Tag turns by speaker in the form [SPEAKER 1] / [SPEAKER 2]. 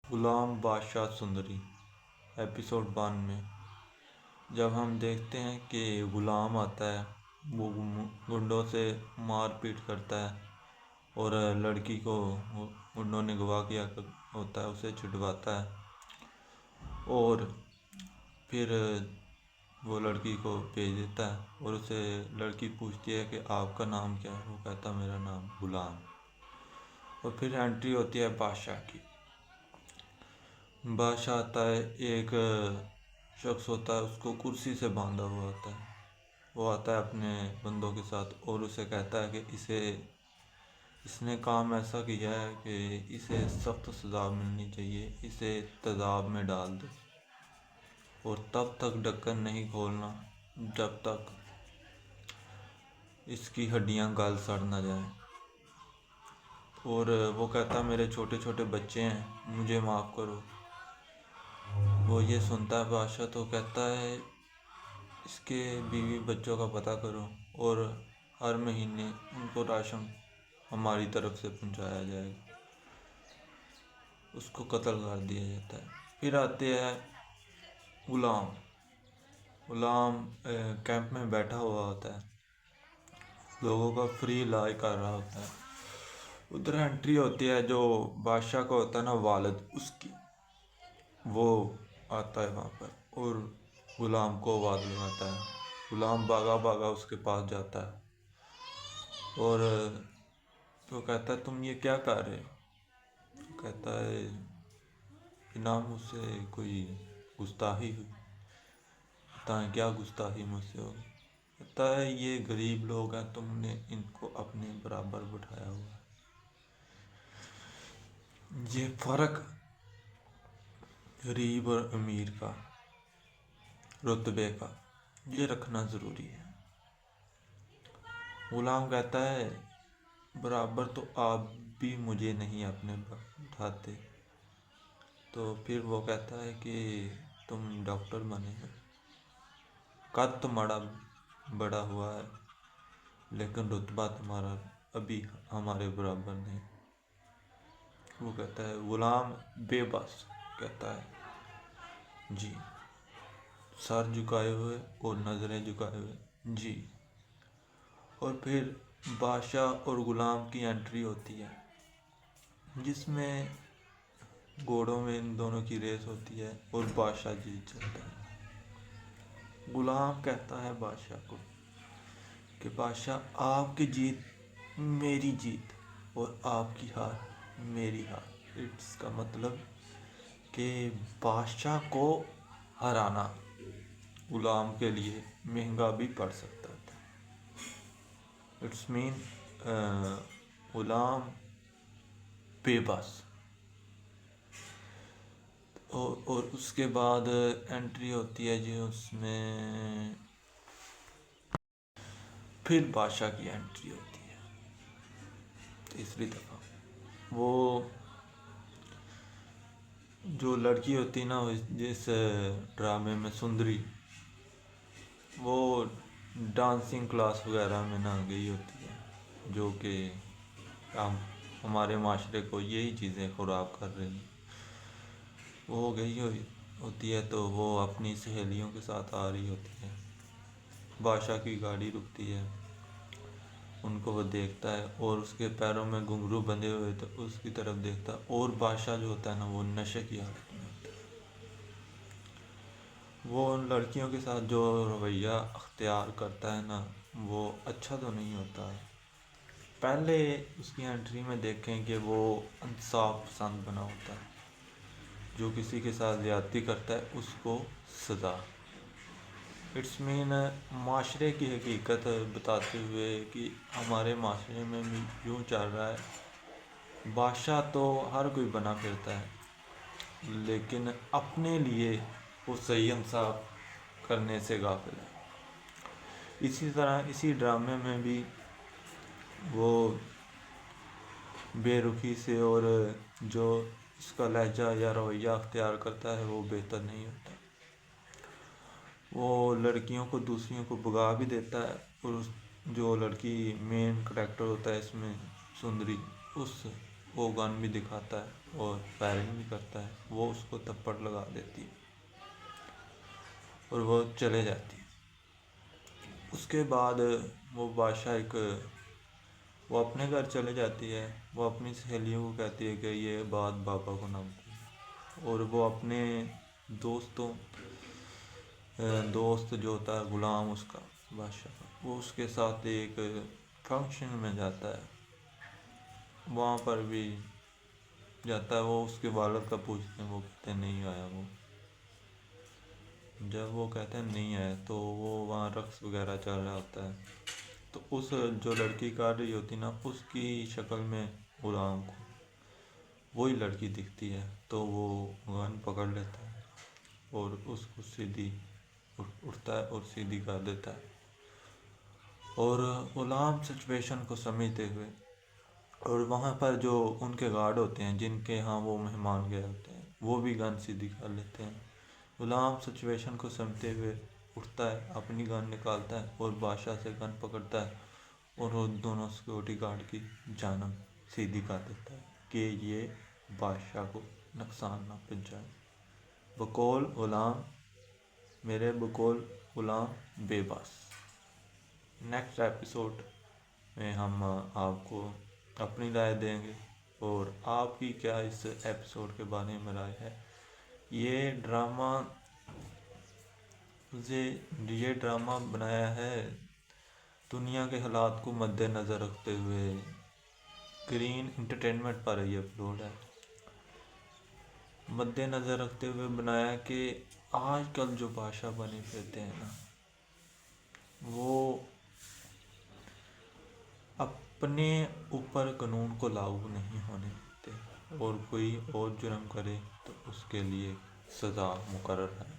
[SPEAKER 1] غلام بادشاہ سندری ایپیسوڈ 1 میں جب ہم دیکھتے ہیں کہ غلام آتا ہے، وہ گنڈوں سے مار پیٹ کرتا ہے اور لڑکی کو گنڈوں نے اغوا کیا ہوتا ہے اسے چھٹواتا ہے اور پھر وہ لڑکی کو بھیج دیتا ہے اور اسے لڑکی پوچھتی ہے کہ آپ کا نام کیا ہے، وہ کہتا ہے میرا نام غلام۔ اور پھر انٹری ہوتی ہے بادشاہ کی۔ بادشاہ آتا ہے، ایک شخص ہوتا ہے، اس کو کرسی سے باندھا ہوا ہوتا ہے، وہ آتا ہے اپنے بندوں کے ساتھ اور اسے کہتا ہے کہ اس نے کام ایسا کیا ہے کہ اسے سخت سزا ملنی چاہیے، اسے تیزاب میں ڈال دو اور تب تک ڈھکن نہیں کھولنا جب تک اس کی ہڈیاں گل سڑ نہ جائیں۔ اور وہ کہتا ہے میرے چھوٹے چھوٹے بچے ہیں، مجھے معاف کرو۔ وہ یہ سنتا ہے بادشاہ تو کہتا ہے اس کے بیوی بچوں کا پتہ کرو اور ہر مہینے ان کو راشن ہماری طرف سے پہنچایا جائے گا۔ اس کو قتل کر دیا جاتا ہے۔ پھر آتے ہیں غلام کیمپ میں بیٹھا ہوا ہوتا ہے، لوگوں کا فری علاج کر رہا ہوتا ہے۔ ادھر انٹری ہوتی ہے جو بادشاہ کا ہوتا ہے نا، والد اس کی، وہ آتا ہے وہاں پر اور غلام کو آواز لگاتا ہے۔ غلام بھاگا بھاگا اس کے پاس جاتا ہے اور وہ کہتا ہے تم یہ کیا کر رہے ہو؟ کہتا ہے جناب مجھ سے کوئی گستاخی ہوئی۔ بتائیں کیا گستاخی مجھ سے ہوگی؟ کہتا ہے یہ غریب لوگ ہیں، تم نے ان کو اپنے برابر بٹھایا ہوا ہے۔ یہ فرق غریب اور امیر کا، رتبے کا، یہ رکھنا ضروری ہے۔ غلام کہتا ہے برابر تو آپ بھی مجھے نہیں اپنے بٹھاتے۔ تو پھر وہ کہتا ہے کہ تم ڈاکٹر بنے ہو، قد تمہارا بڑا ہوا ہے لیکن رتبہ تمہارا ابھی ہمارے برابر نہیں۔ وہ کہتا ہے غلام بے بس کہتا ہے جی، سر جھکائے ہوئے اور نظریں جھکائے ہوئے جی۔ اور پھر بادشاہ اور غلام کی انٹری ہوتی ہے جس میں گھوڑوں میں ان دونوں کی ریس ہوتی ہے اور بادشاہ جیت جاتا ہے۔ غلام کہتا ہے بادشاہ کو کہ بادشاہ آپ کی جیت میری جیت اور آپ کی ہار میری ہار۔ اس کا مطلب کہ بادشاہ کو ہرانا غلام کے لیے مہنگا بھی پڑ سکتا تھا۔ اٹس مین غلام بے بس۔ اور اس کے بعد انٹری ہوتی ہے جی اس میں پھر بادشاہ کی انٹری ہوتی ہے تیسری دفعہ۔ وہ جو لڑکی ہوتی نا جس ڈرامے میں سندری، وہ ڈانسنگ کلاس وغیرہ میں نہ گئی ہوتی ہے، جو کہ ہمارے معاشرے کو یہی چیزیں خراب کر رہی ہیں۔ وہ گئی ہوتی ہے تو وہ اپنی سہیلیوں کے ساتھ آ رہی ہوتی ہے، بادشاہ کی گاڑی رکتی ہے، ان کو وہ دیکھتا ہے اور اس کے پیروں میں گھنگرو بندھے ہوئے تو اس کی طرف دیکھتا ہے اور بادشاہ جو ہوتا ہے نا وہ نشے کی حالت میں ہوتا ہے۔ وہ ان لڑکیوں کے ساتھ جو رویہ اختیار کرتا ہے نا وہ اچھا تو نہیں ہوتا۔ پہلے اس کی انٹری میں دیکھیں کہ وہ انصاف پسند بنا ہوتا ہے، جو کسی کے ساتھ زیادتی کرتا ہے اس کو سزا۔ اٹس مین معاشرے کی حقیقت بتاتے ہوئے کہ ہمارے معاشرے میں بھی یوں چل رہا ہے، بادشاہ تو ہر کوئی بنا پھرتا ہے لیکن اپنے لیے وہ صحیح انصاف کرنے سے غافل ہے۔ اسی طرح اسی ڈرامے میں بھی وہ بے رخی سے اور جو اس کا لہجہ یا رویہ اختیار کرتا ہے وہ بہتر نہیں ہوتا۔ وہ لڑکیوں کو دوسریوں کو بھگا بھی دیتا ہے اور جو لڑکی مین کریکٹر ہوتا ہے اس میں سندری، وہ گن بھی دکھاتا ہے اور فائرنگ بھی کرتا ہے۔ وہ اس کو تھپڑ لگا دیتی ہے اور وہ چلے جاتی ہے۔ اس کے بعد وہ بادشاہ وہ اپنے گھر چلے جاتی ہے، وہ اپنی سہیلیوں کو کہتی ہے کہ یہ بات بابا کو نہ بتائیں، اور وہ اپنے دوست جو ہوتا ہے غلام اس کا بادشاہ کا، وہ اس کے ساتھ ایک فنکشن میں جاتا ہے، وہاں پر بھی جاتا ہے، وہ اس کے والد کا پوچھتے ہیں، وہ کہتے ہیں نہیں آیا وہ۔ جب وہ کہتے ہیں نہیں آیا تو وہ وہاں رقص وغیرہ چل رہا ہوتا ہے، تو اس جو لڑکی کر رہی ہوتی نا اس کی شکل میں غلام کو وہی لڑکی دکھتی ہے، تو وہ گن پکڑ لیتا ہے اور اس کو سیدھی اٹھتا ہے اور سیدھی کر دیتا ہے، اور غلام سچویشن کو سمجھتے ہوئے، اور وہاں پر جو ان کے گارڈ ہوتے ہیں جن کے ہاں وہ مہمان گئے ہوتے ہیں وہ بھی گن سیدھی کر لیتے ہیں۔ غلام سچویشن کو سمجھتے ہوئے اٹھتا ہے، اپنی گن نکالتا ہے اور بادشاہ سے گن پکڑتا ہے اور وہ دونوں سیکورٹی گارڈ کی جانب سیدھی کر دیتا ہے کہ یہ بادشاہ کو نقصان نہ پہنچائے۔ بقول غلام میرے بقول غلام بے بس۔ نیکسٹ ایپیسوڈ میں ہم آپ کو اپنی رائے دیں گے اور آپ کی کیا اس ایپیسوڈ کے بارے میں رائے ہے۔ یہ ڈرامہ بنایا ہے دنیا کے حالات کو مد نظر رکھتے ہوئے، گرین انٹرٹینمنٹ پر یہ اپلوڈ ہے، مد نظر رکھتے ہوئے بنایا کہ آج کل جو بادشاہ بنے پھرتے ہیں نا وہ اپنے اوپر قانون کو لاگو نہیں ہونے دیتے، اور کوئی اور جرم کرے تو اس کے لیے سزا مقرر ہے۔